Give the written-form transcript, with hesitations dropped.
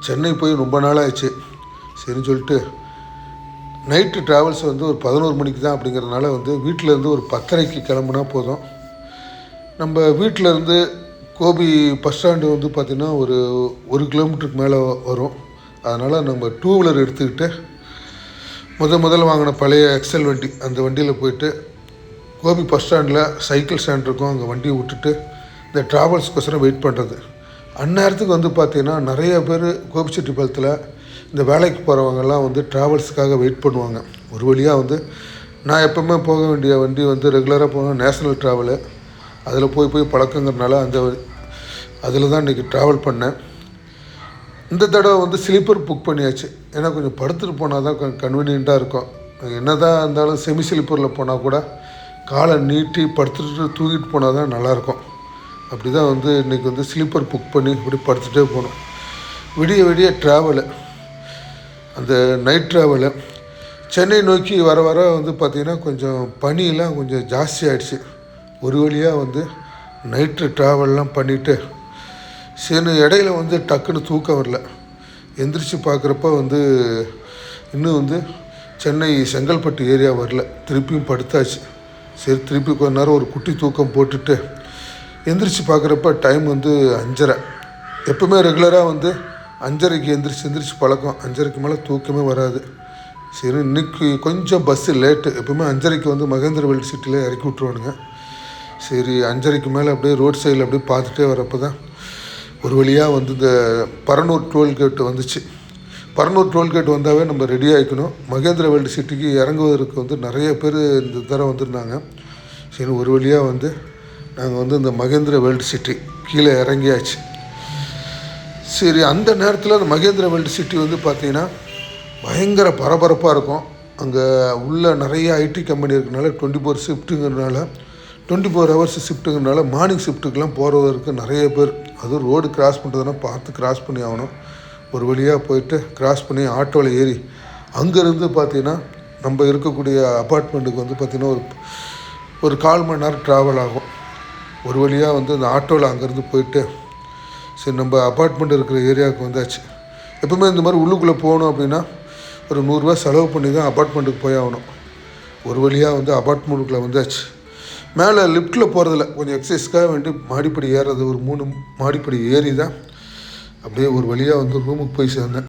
சென்னை போய் ரொம்ப நாள் ஆச்சு. சரின்னு சொல்லிட்டு நைட்டு ட்ராவல்ஸ் வந்து ஒரு 11 மணிக்கு தான் அப்படிங்கிறதுனால வந்து வீட்டிலேருந்து ஒரு 10:30க்கு கிளம்புனா போதும். நம்ம வீட்டிலேருந்து கோபி பஸ் ஸ்டாண்டு வந்து பார்த்திங்கன்னா ஒரு 1 கிலோமீட்டருக்கு மேலே வரும். அதனால் நம்ம 2 வீலர் எடுத்துக்கிட்டு முதல்ல வாங்கின பழைய எக்ஸல் வண்டி, அந்த வண்டியில் போயிட்டு கோபி பஸ் ஸ்டாண்டில் சைக்கிள் ஸ்டாண்ட் இருக்கும், அங்கே வண்டியை விட்டுட்டு இந்த ட்ராவல்ஸ்க்கோசரம் வெயிட் பண்ணுறது. அந்நேரத்துக்கு வந்து பார்த்திங்கன்னா நிறைய பேர் கோபிச்செட்டிப்பாளையத்தில் இந்த வேலைக்கு போகிறவங்கெல்லாம் வந்து ட்ராவல்ஸுக்காக வெயிட் பண்ணுவாங்க. ஒரு வழியாக வந்து நான் எப்போவுமே போக வேண்டிய வண்டி வந்து ரெகுலராக போவேன் நேஷ்னல் ட்ராவலு. அதில் போய் பழக்கங்கிறதுனால அதில் தான் இன்றைக்கி ட்ராவல் பண்ணேன். இந்த தடவை வந்து ஸ்லீப்பர் புக் பண்ணியாச்சு. ஏன்னா கொஞ்சம் படுத்துட்டு போனால் தான் கன்வீனியண்ட்டாக இருக்கும். என்ன தான் இருந்தாலும் செமி ஸ்லீப்பரில் போனால் கூட காலை நீட்டி படுத்துட்டு தூக்கிட்டு போனால் தான் நல்லாயிருக்கும். அப்படி தான் வந்து இன்றைக்கி வந்து ஸ்லீப்பர் புக் பண்ணி இப்படி படுத்துகிட்டே போகணும். விடிய ட்ராவலு, அந்த நைட் ட்ராவலு சென்னை நோக்கி வர வந்து பார்த்திங்கன்னா கொஞ்சம் பனியெல்லாம் கொஞ்சம் ஜாஸ்தி ஆகிடுச்சு. ஒரு வழியாக வந்து நைட்டு ட்ராவல்லாம் பண்ணிவிட்டு சரி இடையில வந்து டக்குன்னு தூக்கம் வரல. எந்திரிச்சு பார்க்குறப்ப வந்து இன்னும் வந்து சென்னை செங்கல்பட்டு ஏரியா வரல. திருப்பியும் படுத்தாச்சு. சரி திருப்பி கொஞ்ச நேரம் ஒரு குட்டி தூக்கம் போட்டுட்டு எந்திரிச்சு பார்க்குறப்ப டைம் வந்து 5:30. எப்போவுமே ரெகுலராக வந்து 5:30க்கு எந்திரிச்சு பழக்கம். 5:30க்கு மேலே தூக்கமே வராது. சரி இன்றைக்கி கொஞ்சம் பஸ்ஸு லேட்டு. எப்போவுமே 5:30க்கு வந்து மகேந்திர வேர்ல்டு சிட்டியில் இறக்கி விட்ருவானுங்க. சரி 5:30க்கு மேலே அப்படியே ரோட் சைடில் அப்படியே பார்த்துட்டே வரப்போ தான் ஒரு வழியாக வந்து இந்த பரனூர் டோல்கேட்டு வந்துச்சு. பரனூர் டோல்கேட் வந்தாவே நம்ம ரெடி ஆகிக்கணும். மகேந்திர வேர்ல்டு சிட்டிக்கு இறங்குவதற்கு வந்து நிறைய பேர் இந்த தடவை வந்திருந்தாங்க. சரி ஒரு வழியாக வந்து நாங்கள் வந்து இந்த மகேந்திர வேர்ல்டு சிட்டி கீழே இறங்கியாச்சு. சரி அந்த நேரத்தில் அந்த மகேந்திர வேர்ல்டு சிட்டி வந்து பார்த்திங்கன்னா பயங்கர பரபரப்பாக இருக்கும். அங்கே உள்ள நிறைய ஐடி கம்பெனி இருக்கிறனால 24 ஷிஃப்ட்டுங்கிறதுனால 24 ஹவர்ஸ் ஷிஃப்ட்டுங்கிறதுனால மார்னிங் ஷிஃப்ட்டுக்கெலாம் போகிறவருக்கு நிறைய பேர். அதுவும் ரோடு கிராஸ் பண்ணுறதுனா பார்த்து கிராஸ் பண்ணி ஆகணும். ஒரு வழியாக போயிட்டு கிராஸ் பண்ணி ஆட்டோவில் ஏறி அங்கேருந்து பார்த்திங்கன்னா நம்ம இருக்கக்கூடிய அப்பார்ட்மெண்ட்டுக்கு வந்து பார்த்திங்கன்னா ஒரு 1/4 மணி நேரம் ட்ராவல் ஆகும். ஒரு வழியாக வந்து அந்த ஆட்டோவில் அங்கேருந்து போயிட்டு சரி நம்ம அப்பார்ட்மெண்ட் இருக்கிற ஏரியாவுக்கு வந்தாச்சு. எப்பவுமே இந்த மாதிரி உள்ளுக்குள்ளே போகணும் அப்படின்னா ஒரு 100 ரூபா செலவு பண்ணி தான் அப்பார்ட்மெண்ட்டுக்கு போய் ஆகணும். ஒரு வழியாக வந்து அப்பார்ட்மெண்ட்டுக்குள்ளே வந்தாச்சு. மேலே லிஃப்ட்டில் போகிறதில்ல, கொஞ்சம் எக்ஸசைஸ்க்காக வேண்டி மாடிப்படி ஏறுறது. ஒரு 3 மாடிப்படி ஏறி தான் அப்படியே ஒரு வழியாக வந்து ரூமுக்கு போய் சேர்ந்தேன்.